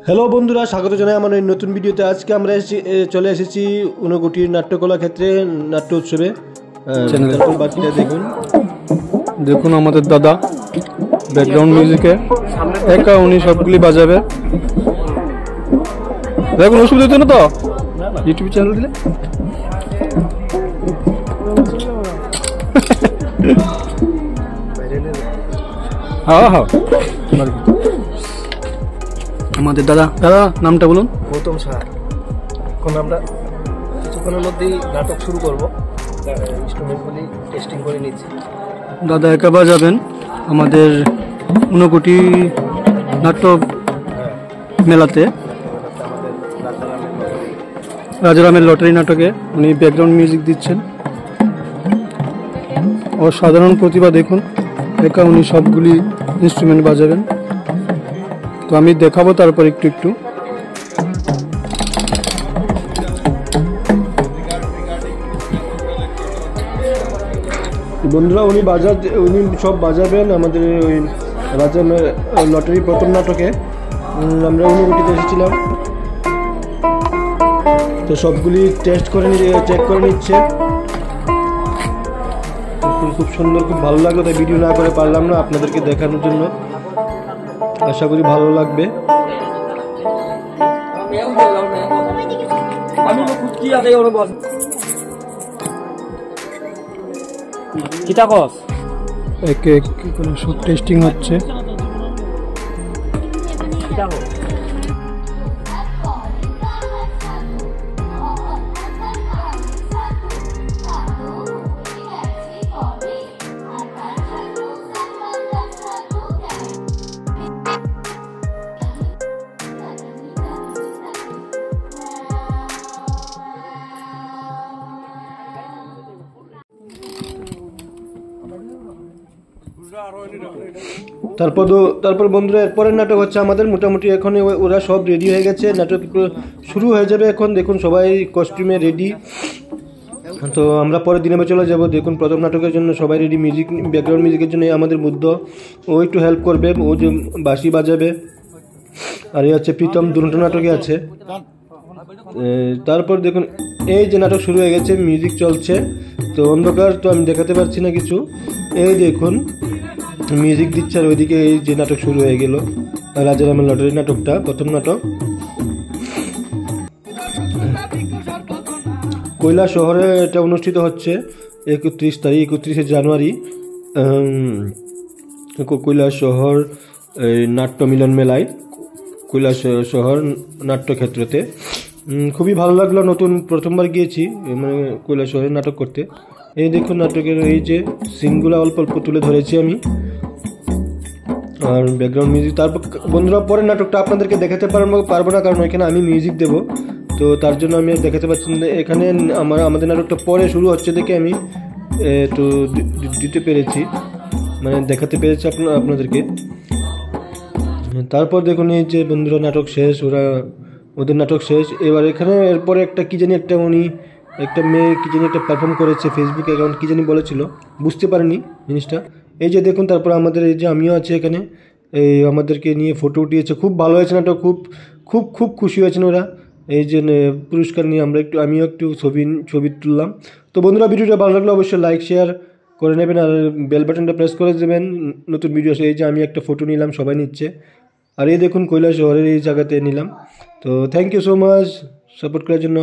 Hello বন্ধুরা, স্বাগত জানাই আমার এই নতুন ভিডিওতে। আজকে আমরা চলে এসেছি ঊনকোটির নাট্যকলা ক্ষেত্রে নাট্য উৎসবে। বাকিটা দেখুন আমাদের দাদা ব্যাকগ্রাউন্ড মিউজিকে একা উনি সবগুলি বাজাবে। দেখুন অসুবিধা হতো না তো ইউটিউব চ্যানেল দিলে। হ্যাঁ হ্যাঁ আমাদের দাদা নামটা বলুন। গৌতম সাহা। এখন আমরা কিছুক্ষণের মধ্যেই নাটক শুরু করবো। ইনস্ট্রুমেন্টগুলি টেস্টিং করে নিচ্ছি। দাদা একা বাজাবেন আমাদের ঊনকোটি নাট্য মেলাতে, রাজারামের লটারি নাটকে উনি ব্যাকগ্রাউন্ড মিউজিক দিচ্ছেন। অসাধারণ প্রতিভা, দেখুন একা উনি সবগুলি ইনস্ট্রুমেন্ট বাজাবেন। তো আমি দেখাবো তারপর একটু একটু। বন্ধুরা উনি সব বাজাবেন আমাদের ওই রাজারামের লটারি প্রথম নাটকে। আমরা ঊনকোটিতে এসেছিলাম, তো সবগুলি চেক করে নিচ্ছে। খুব সুন্দর, খুব ভালো লাগলো, তাই ভিডিও না করে পারলাম না আপনাদেরকে দেখানোর জন্য। আশা করি ভালো লাগবে। সব টেস্টিং হচ্ছে। তারপর বন্ধুরা এরপরের নাটক হচ্ছে আমাদের। মোটামুটি এখন ওরা সব রেডি হয়ে গেছে, নাটক শুরু হয়ে যাবে এখন। দেখুন সবাই কস্টিউমে রেডি। তো আমরা পরের দিনে চলে যাব। দেখুন প্রথম নাটকের জন্য সবাই রেডি। মিউজিক, ব্যাকগ্রাউন্ড মিউজিকের জন্য আমাদের বুদ্ধ, ও একটু হেল্প করবে, ও যে বাঁশি বাজাবে। আর এই হচ্ছে প্রীতম, দুটো নাটকে আছে। তারপর দেখুন এই যে নাটক শুরু হয়ে গেছে, মিউজিক চলছে। তো অন্ধকার, তো আমি দেখাতে পারছি না কিছু। এই দেখুন মিউজিক দিচ্ছে, আর ওইদিকে এই যে নাটক শুরু হয়ে গেল, রাজারামের লটারি নাটকটা প্রথম নাটক। কৈলাস শহরে এটা অনুষ্ঠিত হচ্ছে 31 জানুয়ারি। কৈলাস শহর নাট্য মিলন মেলায়, কৈলাস শহর নাট্যক্ষেত্রতে। খুবই ভালো লাগলো, নতুন প্রথমবার গিয়েছি মানে কৈলাস শহরে নাটক করতে। এই দেখুন নাটকের এই যে সিনগুলো অল্প অল্প তুলে ধরেছি আমি, আর ব্যাকগ্রাউন্ড মিউজিক। তারপর বন্ধুরা পরের নাটকটা আপনাদেরকে দেখাতে পারবো না, কারণ এখানে আমি মিউজিক দেবো, তো তার জন্য আমি দেখাতে পারছি না। এখানে আমাদের নাটকটা পরে শুরু হচ্ছে দেখে আমি একটু দিতে পেরেছি, মানে দেখাতে পেরেছি আপনাদেরকে। তারপর দেখুন এই যে বন্ধুরা নাটক শেষ, ওদের নাটক শেষ। এবার এখানে এরপরে একটা মেয়ে কি জানি একটা পারফর্ম করেছে, ফেসবুক অ্যাকাউন্ট কি জানি বলেছিল, বুঝতে পারিনি জিনিসটা। এই যে দেখুন তারপর আমাদের এই যে আমিও আছি এখানে, এই আমাদেরকে নিয়ে ফটো উঠিয়েছে। খুব ভালো হয়েছে নাটক, খুব খুব খুব খুশি হয়েছেন ওরা। এই যে পুরস্কার নিয়ে আমিও একটু ছবি তুললাম। তো বন্ধুরা ভিডিওটা ভালো লাগলে অবশ্যই লাইক শেয়ার করে নেবেন, আর বেল বাটনটা প্রেস করে দেবেন নতুন ভিডিও আসে। এই যে আমি একটা ফটো নিলাম, সবাই নিচ্ছে। আর এই দেখুন কৈলাস শহরের এই জায়গাতে নিলাম। তো thank you so much support করার জন্য।